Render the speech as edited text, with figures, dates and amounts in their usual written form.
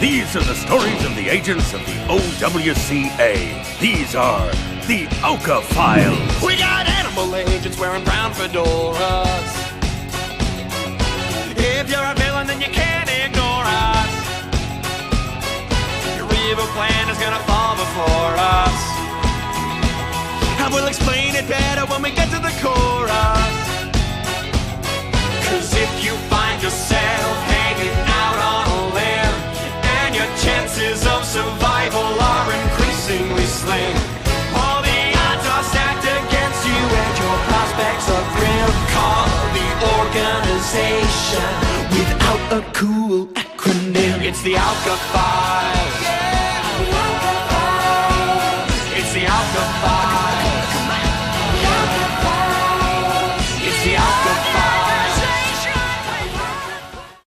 These are the stories of the agents of the OWCA. These are the Oka Files. We got animal agents wearing brown fedoras. If you're a villain, then you can't ignore us. Your evil plan is gonna fall before us. And we'll explain it better when we get to the chorus. 'Cause if you find yourself hanging out on a limb, and your chances of survival are increasingly slim, all the odds are stacked against you and your prospects are grim. Call the organization without a cool acronym. It's the Oka Files. It's the Oka Files.